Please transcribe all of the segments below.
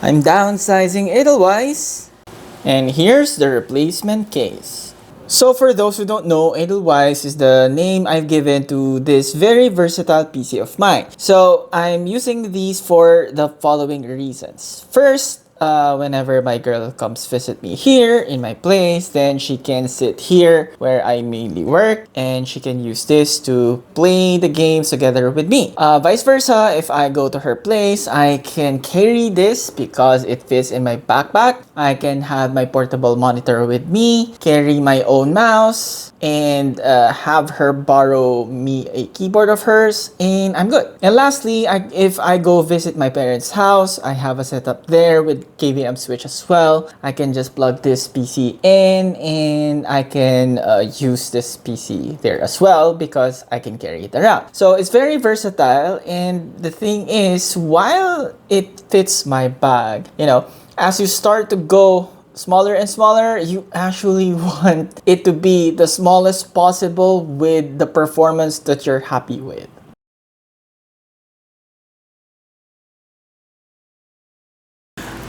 I'm downsizing Edelweiss, and here's the replacement case. So for those who don't know, Edelweiss is the name I've given to this very versatile PC of mine. So I'm using these for the following reasons. First, whenever my girl comes visit me here in my place, then she can sit here where I mainly work and she can use this to play the games together with me. Vice versa, if I go to her place, I can carry this because it fits in my backpack. I can have my portable monitor with me, carry my own mouse, and have her borrow me a keyboard of hers, and I'm good. And lastly, if I go visit my parents' house, I have a setup there with KVM switch as well. I can just plug this PC in and I can use this PC there as well because I can carry it around. So it's very versatile, and the thing is, while it fits my bag, as you start to go smaller and smaller, you actually want it to be the smallest possible with the performance that you're happy with.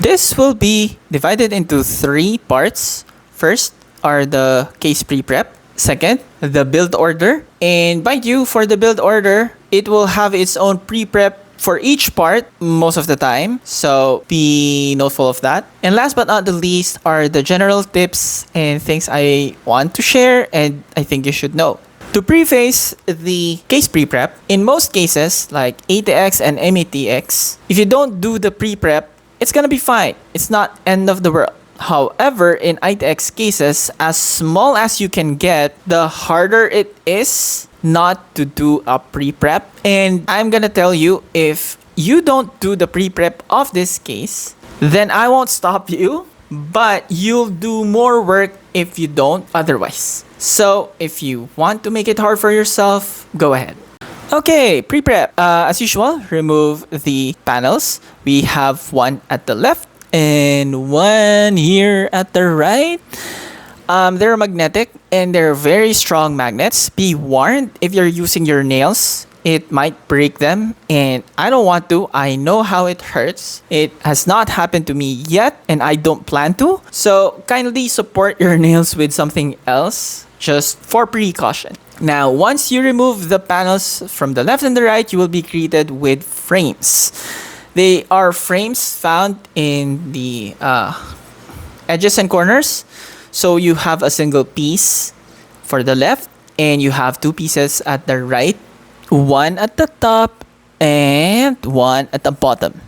This will be divided into 3 parts. First are the case pre-prep. Second, the build order. And by you, for the build order, it will have its own pre-prep for each part most of the time, so be notiful of that. And last but not the least are the general tips and things I want to share and I think you should know. To preface the case pre-prep, in most cases like ATX and MATX, if you don't do the pre-prep, it's gonna be fine. It's not end of the world. However, in ITX cases, as small as you can get, the harder it is not to do a pre-prep. And I'm gonna tell you, if you don't do the pre-prep of this case, then I won't stop you, but you'll do more work if you don't otherwise. So if you want to make it hard for yourself, go ahead. Okay, pre-prep. As usual, remove the panels. We have one at the left and one here at the right. They're magnetic and they're very strong magnets. Be warned, if you're using your nails, it might break them, and I don't want to. I know how it hurts. It has not happened to me yet, and I don't plan to. So kindly support your nails with something else, just for precaution. Now, once you remove the panels from the left and the right, you will be greeted with frames. They are frames found in the edges and corners. So you have a single piece for the left and you have 2 pieces at the right, one at the top and one at the bottom.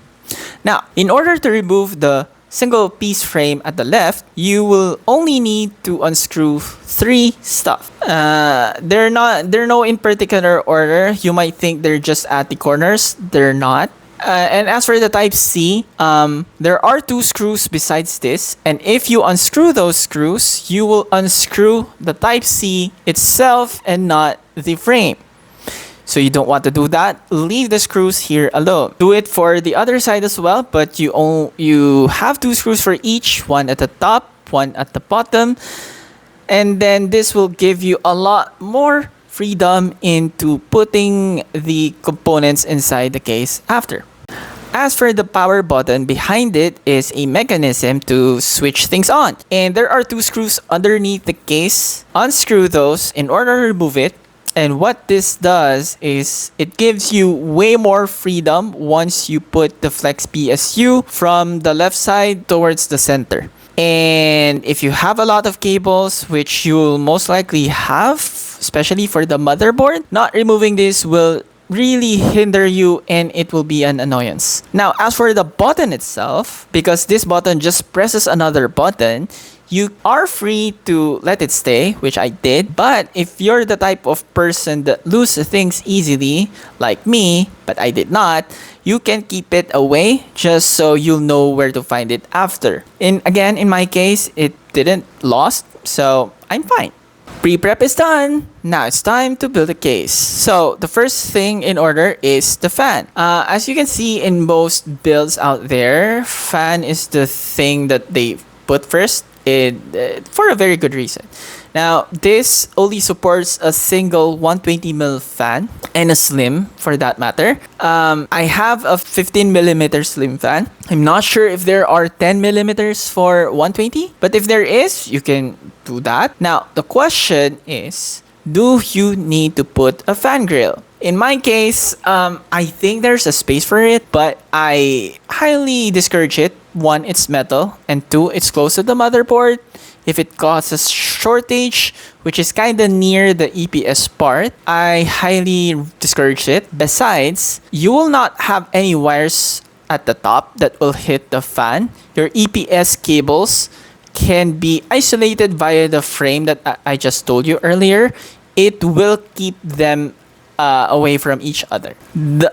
Now, in order to remove the single piece frame at the left, you will only need to unscrew 3 stuff. They're no in particular order. You might think they're just at the corners. They're not. And as for the type C, there are 2 screws besides this, and if you unscrew those screws, you will unscrew the type C itself and not the frame. So you don't want to do that. Leave the screws here alone. Do it for the other side as well, but you have 2 screws for each, one at the top, one at the bottom, and then this will give you a lot more freedom into putting the components inside the case after. As for the power button, behind it is a mechanism to switch things on. And there are 2 screws underneath the case. Unscrew those in order to remove it. And what this does is it gives you way more freedom once you put the Flex PSU from the left side towards the center. And if you have a lot of cables, which you'll most likely have, especially for the motherboard, not removing this will really hinder you and it will be an annoyance. Now, as for the button itself, because this button just presses another button, you are free to let it stay, which I did. But if you're the type of person that loses things easily, like me, but I did not, you can keep it away just so you'll know where to find it after. And again, in my case, it didn't lost, so I'm fine. Pre-prep is done. Now it's time to build a case. So the first thing in order is the fan. As you can see in most builds out there, fan is the thing that they put first, for a very good reason. Now, this only supports a single 120mm fan and a slim for that matter. I have a 15mm slim fan. I'm not sure if there are 10mm for 120, but if there is, you can do that. Now, the question is, do you need to put a fan grill? In my case, I think there's a space for it, but I highly discourage it. One, it's metal, and two, it's close to the motherboard. If it causes shortage, which is kind of near the EPS part, I highly discourage it. Besides, you will not have any wires at the top that will hit the fan. Your EPS cables can be isolated via the frame that I just told you earlier. It will keep them away from each other.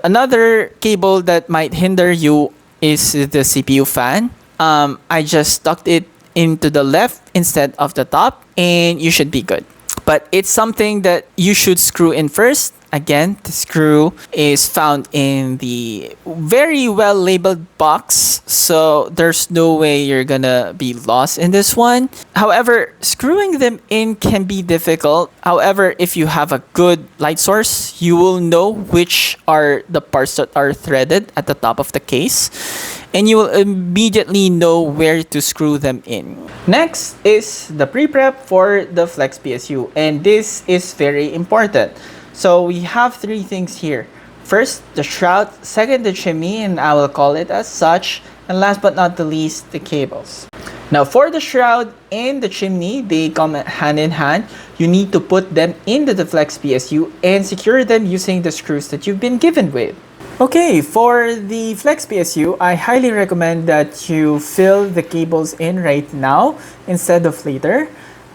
Another cable that might hinder you is the CPU fan. I just tucked it into the left instead of the top, and you should be good. But it's something that you should screw in first. Again, the screw is found in the very well labeled box, so there's no way you're gonna be lost in this one. However, screwing them in can be difficult. However, if you have a good light source, you will know which are the parts that are threaded at the top of the case, and you will immediately know where to screw them in. Next is the pre-prep for the Flex PSU, and this is very important. So we have three things here. First, the shroud. Second, the chimney, and I will call it as such. And last but not the least, the cables. Now for the shroud and the chimney, they come hand in hand. You need to put them into the Flex PSU and secure them using the screws that you've been given with. Okay, for the Flex PSU, I highly recommend that you fill the cables in right now instead of later.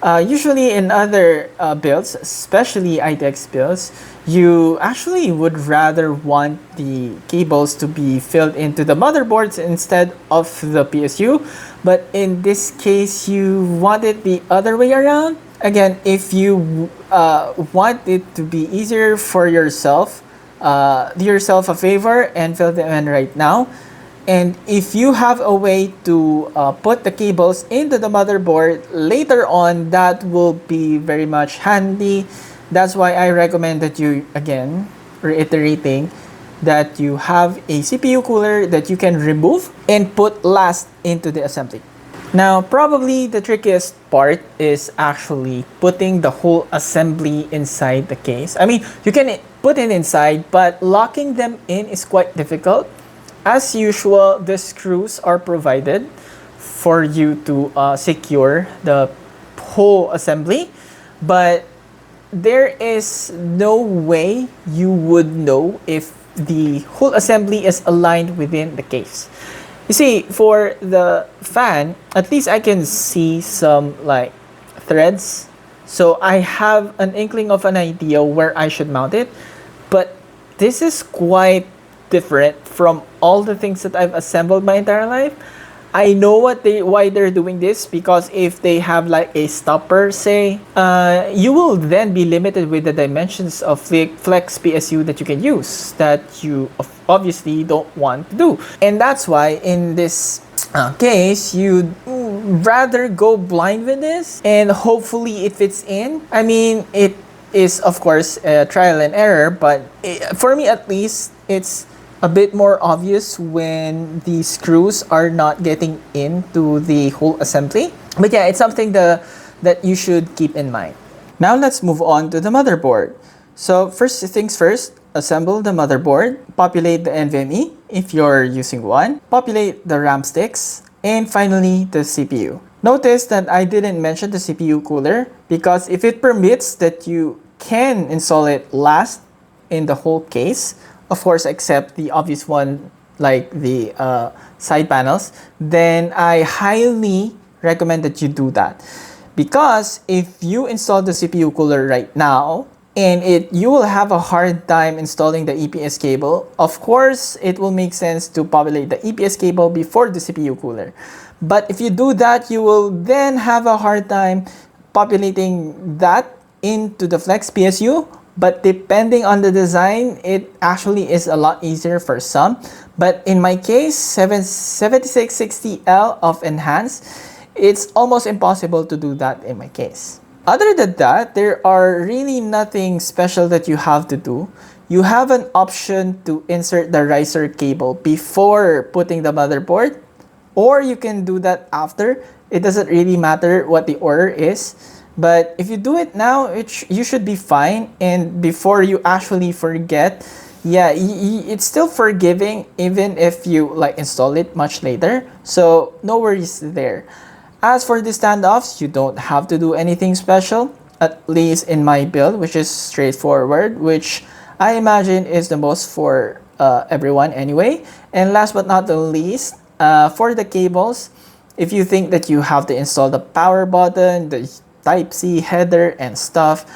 Usually in other builds, especially ITX builds, you actually would rather want the cables to be filled into the motherboards instead of the PSU. But in this case, you want it the other way around. Again, if you want it to be easier for yourself, do yourself a favor and fill them in right now. And if you have a way to put the cables into the motherboard later on, that will be very much handy. That's why I recommend that you, again, reiterating, that you have a CPU cooler that you can remove and put last into the assembly. Now, probably the trickiest part is actually putting the whole assembly inside the case. I mean, you can put it inside, but locking them in is quite difficult. As usual, the screws are provided for you to secure the whole assembly, but there is no way you would know if the whole assembly is aligned within the case. You see, for the fan, at least I can see some like threads, so I have an inkling of an idea where I should mount it, but this is quite different from all the things that I've assembled my entire life. I know why they're doing this, because if they have like a stopper, say, you will then be limited with the dimensions of the Flex PSU that you can use, that you obviously don't want to do. And that's why in this case, you'd rather go blind with this and hopefully it fits in. I mean, it is of course trial and error, but for me at least, it's a bit more obvious when the screws are not getting into the whole assembly. But yeah, it's something that you should keep in mind. Now let's move on to the motherboard. So first things first, assemble the motherboard, populate the NVMe if you're using one, populate the RAM sticks, and finally the CPU. Notice that I didn't mention the CPU cooler because if it permits that you can install it last in the whole case, of course, except the obvious one like the side panels, then I highly recommend that you do that. Because if you install the CPU cooler right now, and you will have a hard time installing the EPS cable, of course, it will make sense to populate the EPS cable before the CPU cooler. But if you do that, you will then have a hard time populating that into the Flex PSU. But depending on the design, it actually is a lot easier for some. But in my case, 7660L of enhanced, it's almost impossible to do that in my case. Other than that, there are really nothing special that you have to do. You have an option to insert the riser cable before putting the motherboard, or you can do that after. It doesn't really matter what the order is, but if you do it now, you should be fine. And before you actually forget, yeah, it's still forgiving even if you like install it much later. So no worries there. As for the standoffs, you don't have to do anything special, at least in my build, which is straightforward, which I imagine is the most for everyone anyway. And last but not the least, for the cables, if you think that you have to install the power button, the Type-C header and stuff,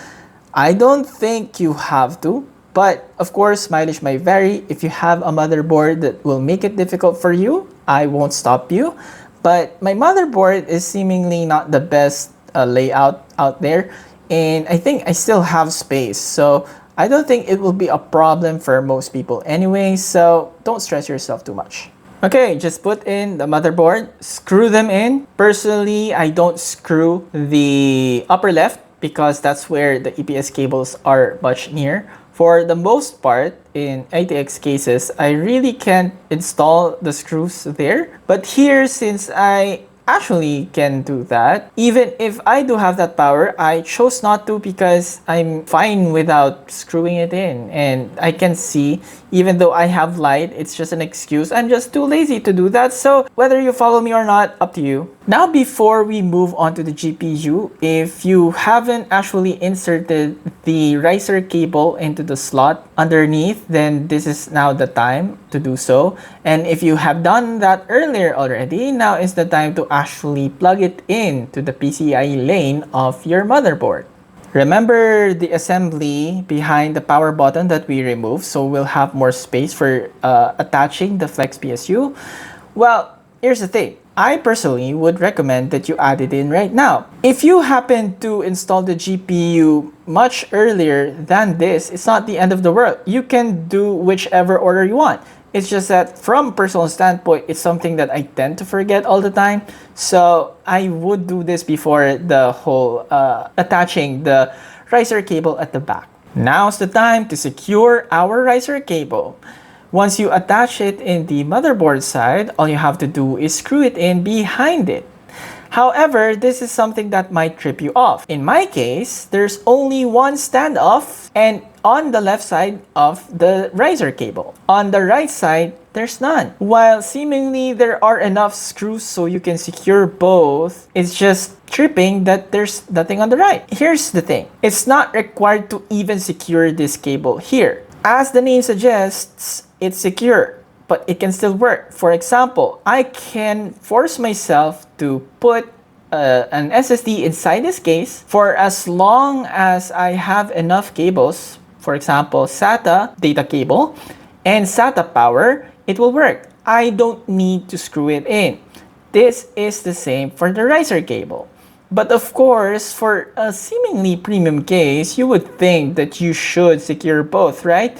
I don't think you have to. But of course, mileage might vary. If you have a motherboard that will make it difficult for you, I won't stop you. But my motherboard is seemingly not the best layout out there. And I think I still have space. So I don't think it will be a problem for most people anyway. So don't stress yourself too much. Okay, just put in the motherboard, screw them in. Personally, I don't screw the upper left because that's where the EPS cables are much near. For the most part, in ITX cases, I really can't install the screws there. But here, since I actually can do that, even if I do have that power, I chose not to because I'm fine without screwing it in. And I can see, even though I have light, it's just an excuse. I'm just too lazy to do that. So whether you follow me or not, up to you. Now, before we move on to the GPU, if you haven't actually inserted the riser cable into the slot underneath, then this is now the time to do so. And if you have done that earlier already, now is the time to actually plug it in to the PCIe lane of your motherboard. Remember the assembly behind the power button that we removed, so we'll have more space for attaching the Flex PSU. Well, here's the thing. I personally would recommend that you add it in right now. If you happen to install the GPU much earlier than this, it's not the end of the world. You can do whichever order you want. It's just that from personal standpoint, it's something that I tend to forget all the time. So I would do this before the whole attaching the riser cable at the back. Now's the time to secure our riser cable. Once you attach it in the motherboard side, all you have to do is screw it in behind it. However, this is something that might trip you off. In my case, there's only one standoff and on the left side of the riser cable. On the right side, there's none. While seemingly there are enough screws so you can secure both, it's just tripping that there's nothing on the right. Here's the thing. It's not required to even secure this cable here. As the name suggests, it's secure, but it can still work. For example, I can force myself to put an SSD inside this case for as long as I have enough cables, for example, SATA data cable and SATA power, it will work. I don't need to screw it in. This is the same for the riser cable. But of course, for a seemingly premium case, you would think that you should secure both, right?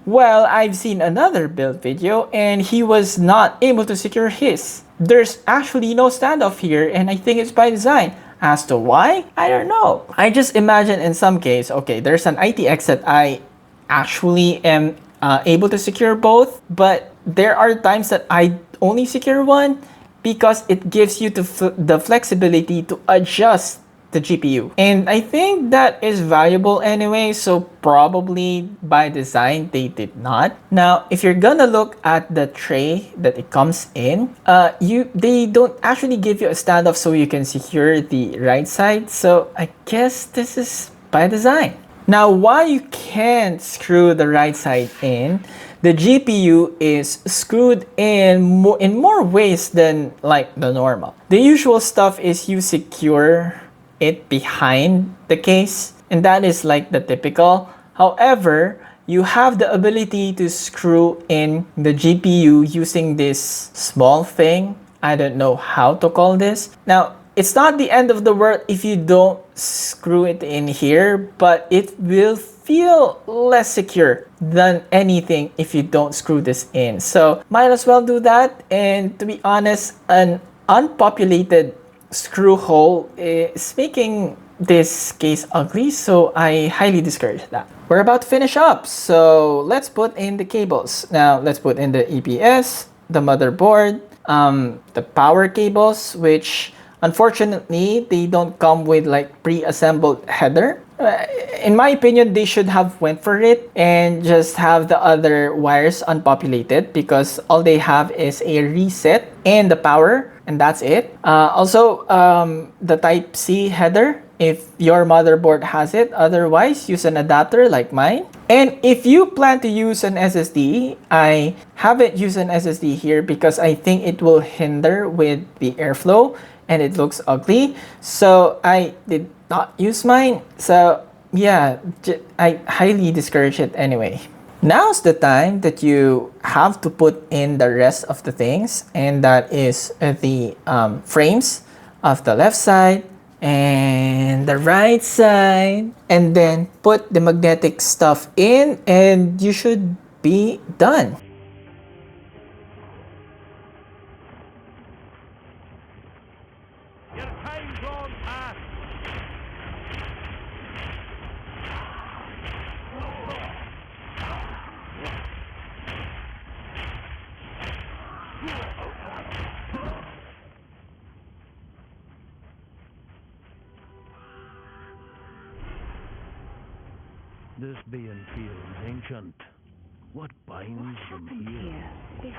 Well, I've seen another build video and he was not able to secure his. There's actually no standoff here and I think it's by design. As to why, I don't know. I just imagine in some case, okay, there's an ITX that I actually am able to secure both, but there are times that I only secure one because it gives you the flexibility to adjust the GPU. And I think that is valuable anyway, so probably by design they did not. Now, if you're gonna look at the tray that it comes in, they don't actually give you a standoff so you can secure the right side. So I guess this is by design. Now, why you can't screw the right side in, the GPU is screwed in more ways than like the normal. The usual stuff is you secure it behind the case, and that is like the typical. However, you have the ability to screw in the GPU using this small thing. I don't know how to call this. Now, it's not the end of the world if you don't screw it in here, but it will feel less secure than anything if you don't screw this in. So might as well do that. And to be honest, an unpopulated screw hole is making this case ugly, so I highly discourage that. We're about to finish up, so let's put in the cables. Now let's put in the EPS, the motherboard, the power cables, which unfortunately they don't come with like pre-assembled header. In my opinion, they should have went for it and just have the other wires unpopulated, because all they have is a reset and the power, and that's it. Also, the Type C header, if your motherboard has it. Otherwise, use an adapter like mine. And if you plan to use an SSD, I haven't used an SSD here because I think it will hinder with the airflow and it looks ugly. So I did not use mine. So yeah, I highly discourage it anyway. Now's the time that you have to put in the rest of the things, and that is the frames of the left side and the right side, and then put the magnetic stuff in and you should be done. This being feels ancient. What binds them here?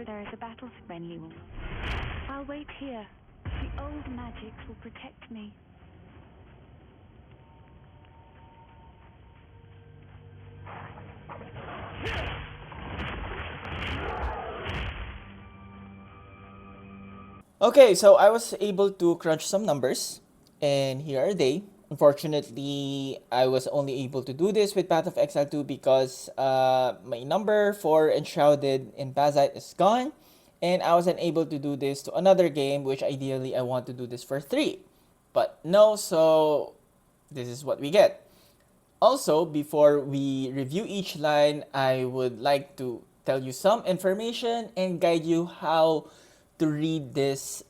There is a battle menu. I'll wait here. The old magics will protect me. Okay, so I was able to crunch some numbers, and here are they. Unfortunately, I was only able to do this with Path of Exile 2 because my number for Enshrouded in Bazzite is gone, and I wasn't able to do this to another game, which ideally I want to do this for 3. But no, so this is what we get. Also, before we review each line, I would like to tell you some information and guide you how to read this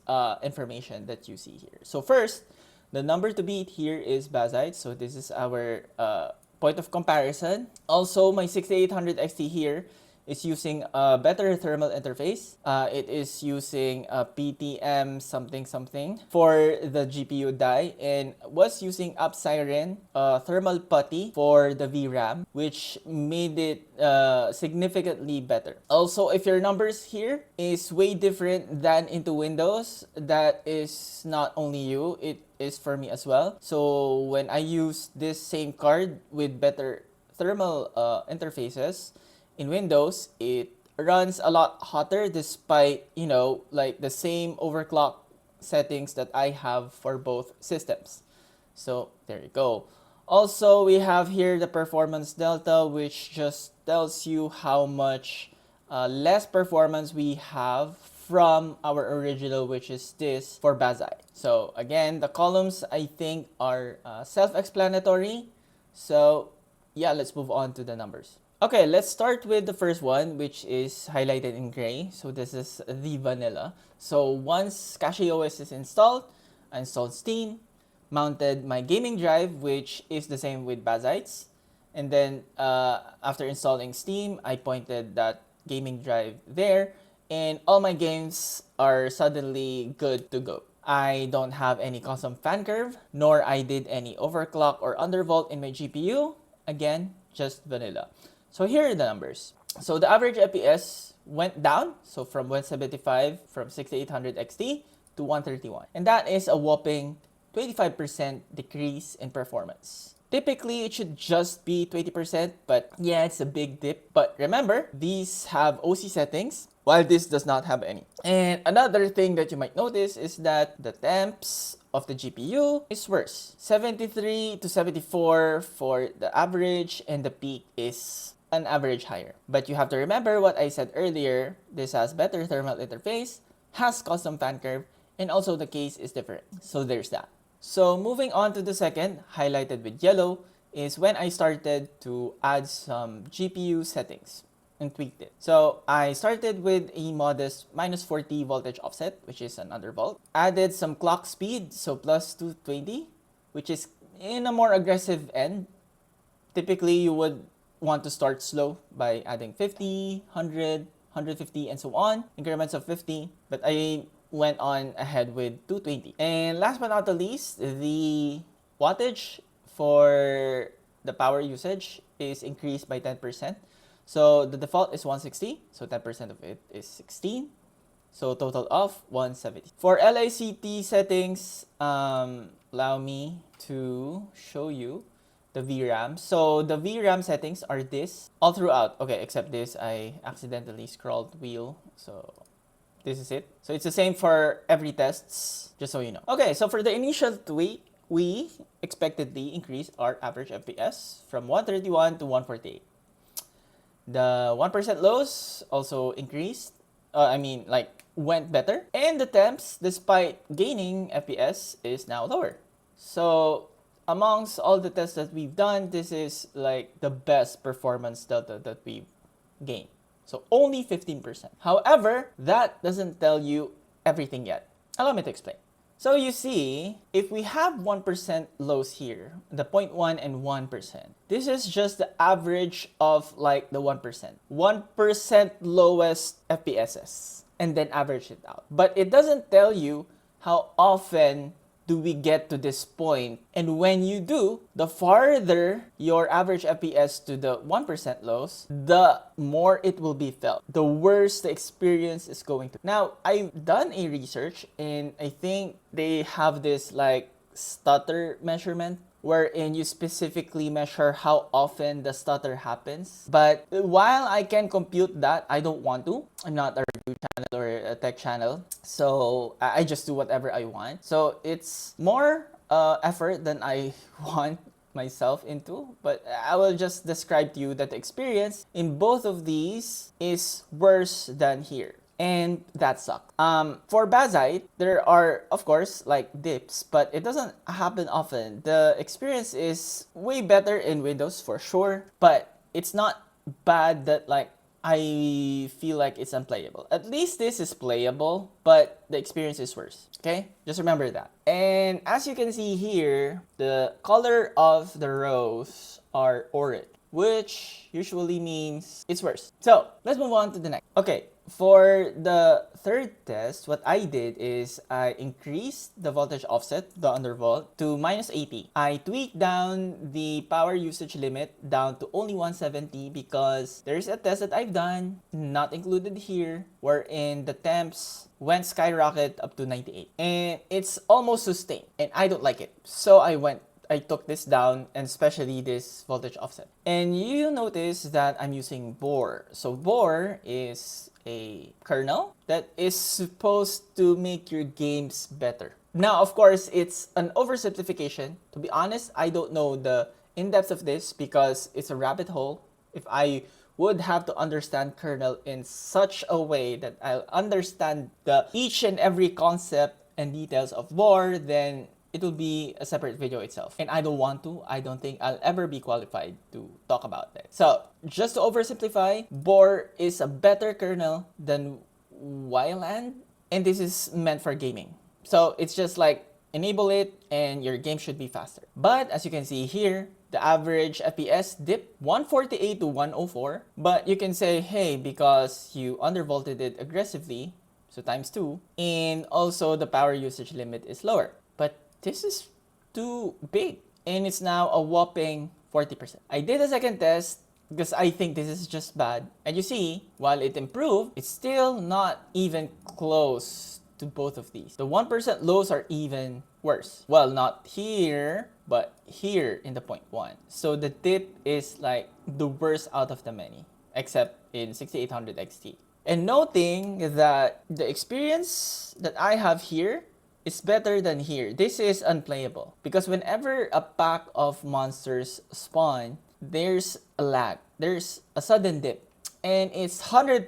information that you see here. So first, the number to beat here is Bazzite. So this is our point of comparison. Also, my 6800 XT here is using a better thermal interface. It is using a PTM something something for the GPU die, and was using Upsiren thermal putty for the VRAM, which made it significantly better. Also, if your numbers here is way different than into Windows, that is not only you, it is for me as well. So when I use this same card with better thermal interfaces in Windows, it runs a lot hotter despite, you know, like the same overclock settings that I have for both systems. So there you go. Also, we have here the performance delta, which just tells you how much less performance we have from our original, which is this for Bazzite. So again, the columns I think are self-explanatory. So yeah, let's move on to the numbers. Okay, let's start with the first one, which is highlighted in gray. So this is the vanilla. So once CacheOS is installed, I installed Steam, mounted my gaming drive, which is the same with Bazzite's. And then after installing Steam, I pointed that gaming drive there, and all my games are suddenly good to go. I don't have any custom fan curve, nor I did any overclock or undervolt in my GPU. Again, just vanilla. So here are the numbers. So the average FPS went down, so from 175 from 6800 XT to 131. And that is a whopping 25% decrease in performance. Typically, it should just be 20%, but yeah, it's a big dip. But remember, these have OC settings, while this does not have any. And another thing that you might notice is that the temps of the GPU is worse. 73 to 74 for the average, and the peak is an average higher. But you have to remember what I said earlier. This has better thermal interface, has custom fan curve, and also the case is different. So there's that. So moving on to the second, highlighted with yellow, is when I started to add some GPU settings and tweaked it. So I started with a modest minus 40 voltage offset, which is an undervolt. Added some clock speed, so plus 220, which is in a more aggressive end. Typically, you would want to start slow by adding 50, 100, 150, and so on, increments of 50. But I went on ahead with 220. And last but not the least, the wattage for the power usage is increased by 10%. So the default is 160, so 10% of it is 16. So total of 170. For LICT settings, allow me to show you the VRAM. So the VRAM settings are this all throughout. Okay, except this, I accidentally scrolled wheel. So this is it. So it's the same for every tests, just so you know. Okay, so for the initial tweak, we expectedly increased our average FPS from 131 to 148. The 1% lows also increased. Went better. And the temps, despite gaining FPS, is now lower. So amongst all the tests that we've done, this is like the best performance delta that we've gained. So only 15%. However, that doesn't tell you everything yet. Allow me to explain. So you see, if we have 1% lows here, the 0.1 and 1%, this is just the average of like the 1%. 1% lowest FPSs, and then average it out. But it doesn't tell you how often do we get to this point. And when you do, the farther your average FPS to the 1% lows, the more it will be felt. The worse the experience is going to. Now, I've done a research, and I think they have this like stutter measurement wherein you specifically measure how often the stutter happens. But while I can compute that, I don't want to. I'm not a review channel or a tech channel, so I just do whatever I want. So it's more effort than I want myself into, but I will just describe to you that the experience in both of these is worse than here. And that sucks. For Bazzite, there are, of course, like dips, but it doesn't happen often. The experience is way better in Windows for sure, but it's not bad that like I feel like it's unplayable. At least this is playable, but the experience is worse. Okay? Just remember that. And as you can see here, the color of the rows are orange, which usually means it's worse. So let's move on to the next. Okay. For the third test, what I did is I increased the voltage offset, the undervolt, to -80. I tweaked down the power usage limit down to only 170 because there's a test that I've done, not included here, wherein the temps went skyrocket up to 98. And it's almost sustained, and I don't like it. So I took this down, and especially this voltage offset. And you notice that I'm using Bohr. So Bohr is a kernel that is supposed to make your games better. Now, of course, it's an oversimplification. To be honest, I don't know the in-depth of this because it's a rabbit hole. If I would have to understand kernel in such a way that I'll understand the each and every concept and details of Bohr, then it will be a separate video itself. And I don't want to. I don't think I'll ever be qualified to talk about that. So, just to oversimplify, Bohr is a better kernel than Wayland, and this is meant for gaming. So, it's just like enable it and your game should be faster. But as you can see here, the average FPS dipped 148 to 104. But you can say, hey, because you undervolted it aggressively, so times 2, and also the power usage limit is lower. But this is too big, and it's now a whopping 40%. I did a second test because I think this is just bad. And you see, while it improved, it's still not even close to both of these. The 1% lows are even worse. Well, not here, but here in the 0.1. So the dip is like the worst out of the many, except in 6800 XT. And noting that the experience that I have here is better than here. This is unplayable because whenever a pack of monsters spawn, there's a lag. There's a sudden dip. And it's 100%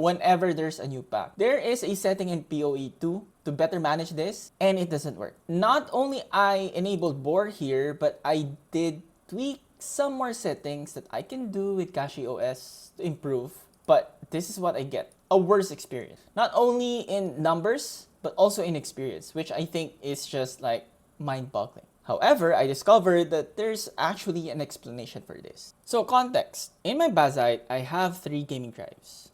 whenever there's a new pack. There is a setting in POE2 to better manage this, and it doesn't work. Not only I enabled Bohr here, but I did tweak some more settings that I can do with CachyOS to improve. But this is what I get. A worse experience. Not only in numbers, but also in experience, which I think is just like mind-boggling. However, I discovered that there's actually an explanation for this. So context. In my Bazzite, I have three gaming drives.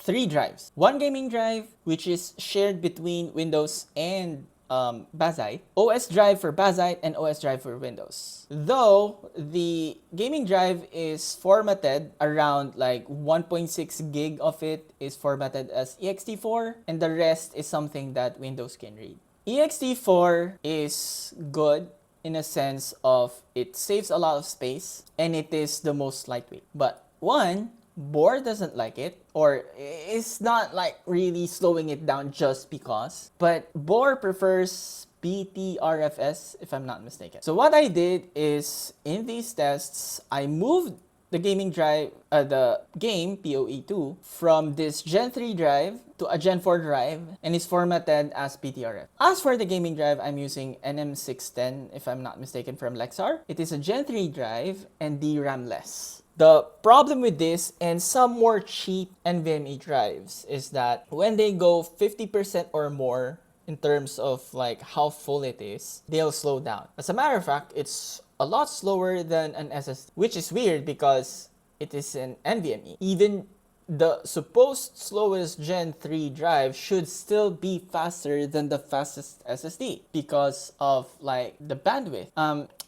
Three drives. One gaming drive, which is shared between Windows and Bazzite, OS drive for Bazzite, and OS drive for Windows. Though the gaming drive is formatted around like 1.6 gig of it is formatted as ext4, and the rest is something that Windows can read. ext4 is good in a sense of it saves a lot of space and it is the most lightweight. But one, board doesn't like it, or it's not like really slowing it down just because, but board prefers BTRFS if I'm not mistaken. So what I did is in these tests, I moved the gaming drive, the game POE2 from this Gen 3 drive to a Gen 4 drive, and it's formatted as PTRF. As for the gaming drive, I'm using NM610 if I'm not mistaken from Lexar. It is a Gen 3 drive and DRAM-less. The problem with this and some more cheap NVMe drives is that when they go 50% or more in terms of like how full it is, they'll slow down. As a matter of fact, it's a lot slower than an SSD, which is weird because it is an NVMe. Even the supposed slowest Gen 3 drive should still be faster than the fastest SSD because of like the bandwidth.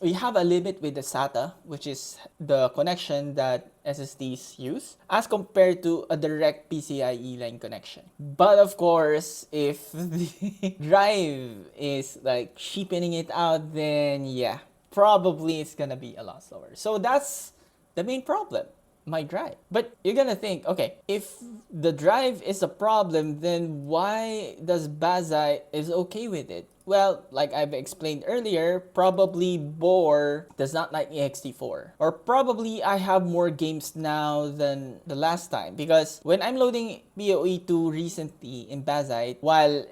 We have a limit with the SATA, which is the connection that SSDs use, as compared to a direct PCIe line connection. But of course, if the drive is like cheapening it out, then yeah, probably it's gonna be a lot slower. So that's the main problem, my drive. But you're gonna think, okay, if the drive is a problem, then why does Bazzite is okay with it? Well, like I've explained earlier, probably Boar does not like ext4. Or probably I have more games now than the last time. Because when I'm loading POE2 recently in Bazzite, while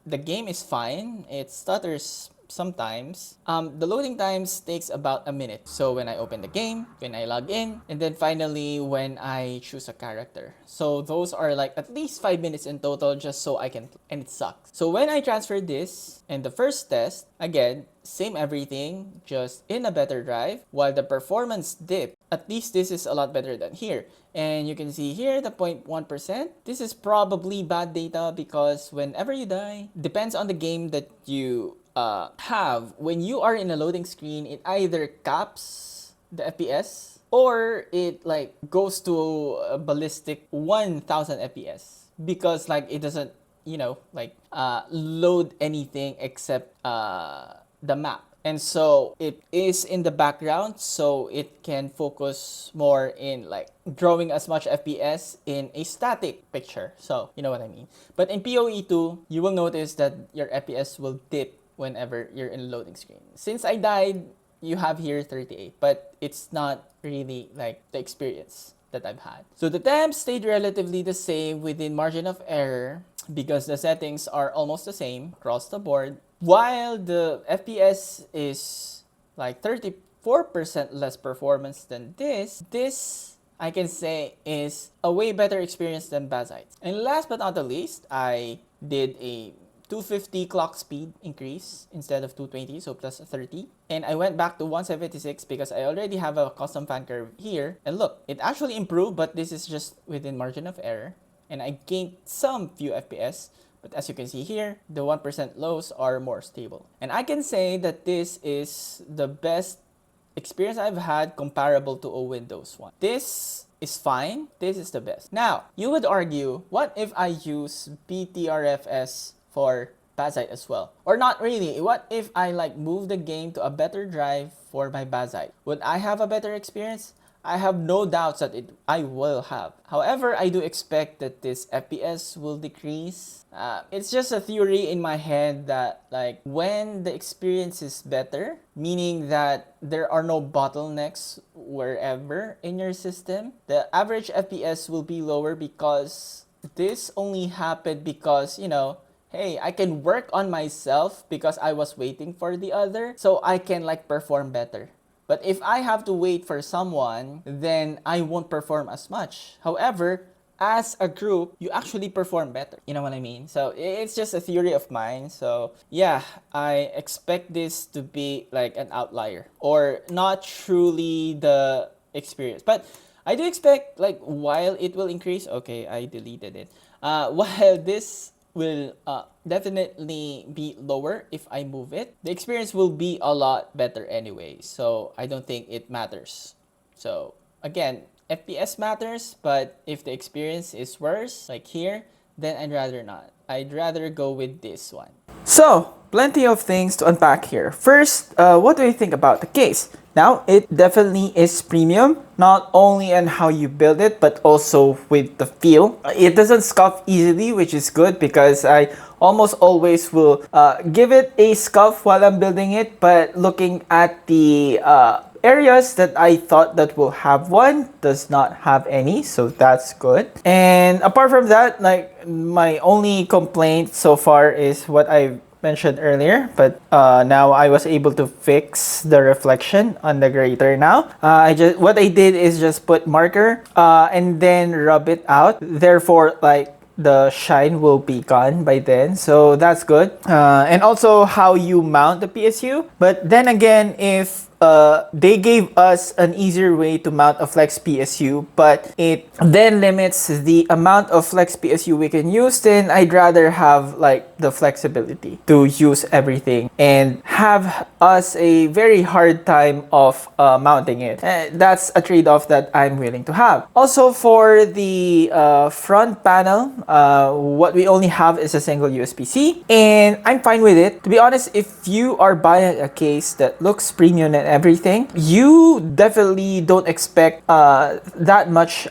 the game is fine, it stutters sometimes, the loading times takes about a minute. So when I open the game, when I log in, and then finally when I choose a character. So those are like at least 5 minutes in total just so I can, and it sucks. So when I transferred this in the first test, again, same everything, just in a better drive, while the performance dip, at least this is a lot better than here. And you can see here the 0.1%. This is probably bad data because whenever you die, depends on the game that you have. When you are in a loading screen, it either caps the FPS or it like goes to a ballistic 1000 FPS because like it doesn't, you know, like load anything except the map. And so it is in the background, so it can focus more in like drawing as much FPS in a static picture. So you know what I mean. But in POE2, you will notice that your FPS will dip whenever you're in a loading screen. Since I died, you have here 38, but it's not really like the experience that I've had. So the temps stayed relatively the same within margin of error because the settings are almost the same across the board, while the FPS is like 34% less performance than this I can say is a way better experience than Bazzite. And last but not the least, I did a 250 clock speed increase instead of 220, so plus 30. And I went back to 176 because I already have a custom fan curve here. And look, it actually improved, but this is just within margin of error. And I gained some few FPS, but as you can see here, the 1% lows are more stable. And I can say that this is the best experience I've had comparable to a Windows one. This is fine. This is the best. Now, you would argue, what if I use BTRFS for Bazzite as well? Or not really. What if I like move the game to a better drive for my Bazzite? Would I have a better experience? I have no doubts that I will have. However, I do expect that this FPS will decrease. It's just a theory in my head that like when the experience is better, meaning that there are no bottlenecks wherever in your system, the average FPS will be lower because this only happened because, you know, hey, I can work on myself because I was waiting for the other, so I can like perform better. But if I have to wait for someone, then I won't perform as much. However, as a group, you actually perform better. You know what I mean? So it's just a theory of mine. So yeah, I expect this to be like an outlier or not truly the experience. But I do expect, like, while it will increase, okay, I deleted it. While this will definitely be lower if I move it, the experience will be a lot better anyway. So I don't think it matters. So again, FPS matters, but if the experience is worse, like here, then I'd rather not. I'd rather go with this one. So, plenty of things to unpack here. First, what do you think about the case? Now, it definitely is premium, not only on how you build it, but also with the feel. It doesn't scuff easily, which is good because I almost always will give it a scuff while I'm building it, but looking at the areas that I thought that will have one does not have any, so that's good. And apart from that, like, my only complaint so far is what I mentioned earlier, but now I was able to fix the reflection on the grater now. What I did is just put marker and then rub it out, therefore like the shine will be gone by then, so that's good. And also how you mount the PSU, but then again, if they gave us an easier way to mount a Flex PSU, but it then limits the amount of Flex PSU we can use, then I'd rather have like the flexibility to use everything and have us a very hard time of mounting it. That's a trade-off that I'm willing to have. Also, for the front panel, what we only have is a single USB-C, and I'm fine with it. To be honest, if you are buying a case that looks premium and everything, you definitely don't expect that much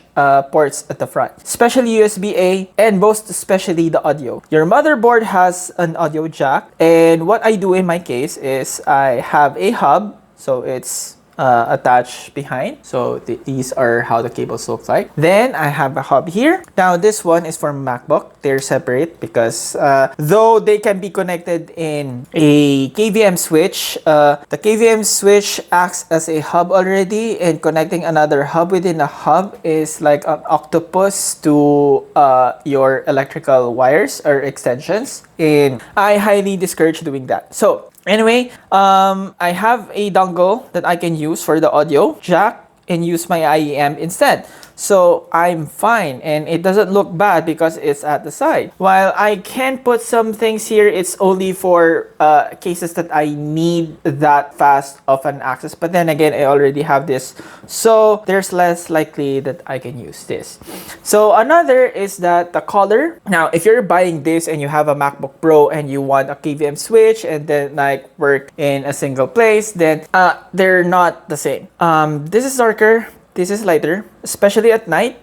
ports at the front, especially USB-A, and most especially the audio. Your motherboard has an audio jack, and what I do in my case is I have a hub, so it's attached behind. So these are how the cables look like. Then I have a hub here. Now this one is for MacBook. They're separate because though they can be connected in a KVM switch, the KVM switch acts as a hub already, and connecting another hub within a hub is like an octopus to your electrical wires or extensions, and I highly discourage doing that. So anyway, I have a dongle that I can use for the audio jack and use my IEM instead. So I'm fine, and it doesn't look bad because it's at the side. While I can put some things here, it's only for cases that I need that fast of an access. But then again, I already have this, so there's less likely that I can use this. So another is that the color. Now, if you're buying this and you have a MacBook Pro and you want a KVM switch and then like work in a single place, then they're not the same. This is darker. This is lighter, especially at night.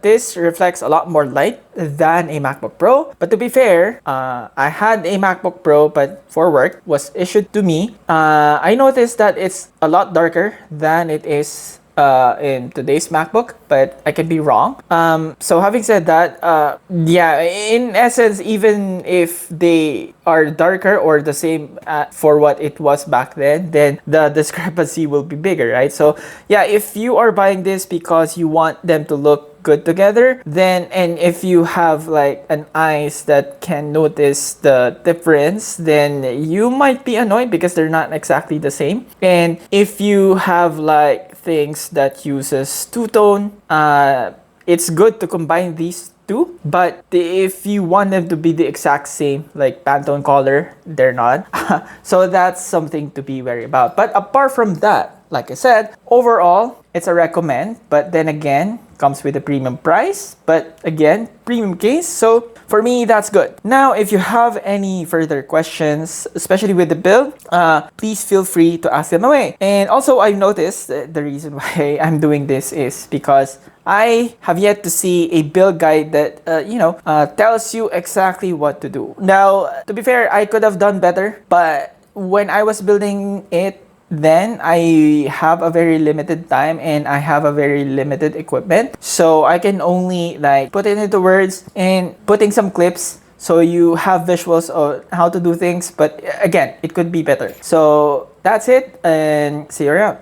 This reflects a lot more light than a MacBook Pro. But to be fair, I had a MacBook Pro, but for work, was issued to me. I noticed that it's a lot darker than it is in today's MacBook, but I can be wrong. So having said that, yeah, in essence, even if they are darker or the same for what it was back then the discrepancy will be bigger, right? So yeah, if you are buying this because you want them to look good together, then, and if you have like an eyes that can notice the difference, then you might be annoyed because they're not exactly the same. And if you have like things that uses two-tone, it's good to combine these two, but if you want them to be the exact same, like Pantone color, they're not. So that's something to be wary about. But apart from that, like I said, overall, it's a recommend, but then again, comes with a premium price, but again, premium case. So for me, that's good. Now, if you have any further questions, especially with the build, please feel free to ask them away. And also, I've noticed that the reason why I'm doing this is because I have yet to see a build guide that, tells you exactly what to do. Now, to be fair, I could have done better, but when I was building it, then I have a very limited time and I have a very limited equipment. So I can only like put it into words and putting some clips so you have visuals on how to do things. But again, it could be better. So that's it, and see you around.